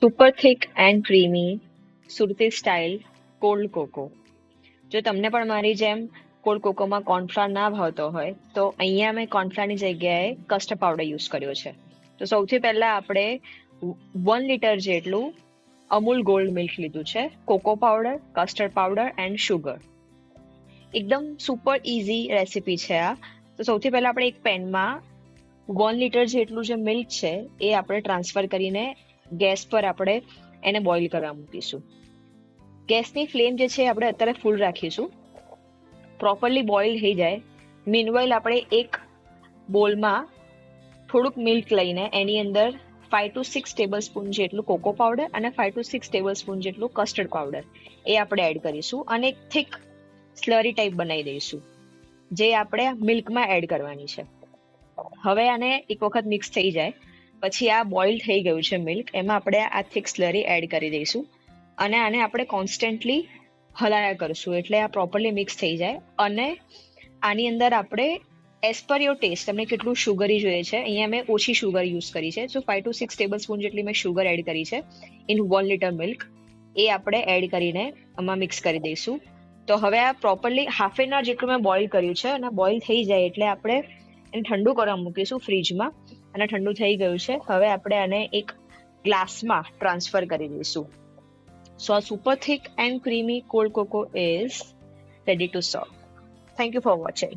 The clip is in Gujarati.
Super thick and creamy Surti style cold cocoa. જો તમને પણ મારી જેમ કોલ્ડ કોકોમાં કોર્નફ્લાવર ના ભાવતો હોય તો અહીંયા મેં કોર્નફ્લાવરની જગ્યાએ કસ્ટર્ડ પાવડર યુઝ કર્યો છે. તો સૌથી પહેલા આપણે 1 લીટર જેટલું અમૂલ ગોલ્ડ મિલ્ક લીધું છે, cocoa powder, custard powder and sugar. એકદમ સુપર ઇઝી રેસીપી છે આ. તો સૌથી પહેલા આપણે એક પેનમાં 1 લીટર જેટલું જે મિલ્ક છે એ આપણે ટ્રાન્સફર કરીને ગેસ પર આપણે એને બોઇલ કરવા મૂકીશું. ગેસની ફ્લેમ જે છે આપણે અત્યારે ફૂલ રાખીશું. પ્રોપરલી બોઇલ થઈ જાય મીનવાઇલ આપણે એક બોલમાં થોડુંક મિલ્ક લઈને એની અંદર 5 to 6 ટેબલ સ્પૂન જેટલું કોકો પાવડર અને 5 to 6 ટેબલ સ્પૂન જેટલું કસ્ટર્ડ પાવડર એ આપણે એડ કરીશું અને એક થિક સ્લરી ટાઈપ બનાવી દઈશું જે આપણે મિલ્કમાં એડ કરવાની છે. હવે આને એક વખત મિક્સ થઈ જાય પછી આ બોઇલ થઈ ગયું છે મિલ્ક, એમાં આપણે આ થિક સ્લરી એડ કરી દઈશું અને આને આપણે કોન્સ્ટન્ટલી હલાયા કરશું એટલે આ પ્રોપરલી મિક્સ થઈ જાય. અને આની અંદર આપણે એઝ પર યોર ટેસ્ટ તમને કેટલું શુગરી જોઈએ છે, અહીંયા મેં ઓછી શુગર યુઝ કરી છે. સો 5 to 6 ટેબલ સ્પૂન જેટલી મેં શુગર એડ કરી છે ઇન 1 લીટર મિલ્ક. એ આપણે એડ કરીને આમાં મિક્સ કરી દઈશું. તો હવે આ પ્રોપરલી હાફ એન અવર જેટલું મેં બોઇલ કર્યું છે અને બોઇલ થઈ જાય એટલે આપણે એને ઠંડુ કરવા મૂકીશું ફ્રીજમાં. અને ઠંડુ થઈ ગયું છે, હવે આપણે આને એક ગ્લાસમાં ટ્રાન્સફર કરી દઈશું. So our super thick and creamy cold cocoa is ready to serve. Thank you for watching.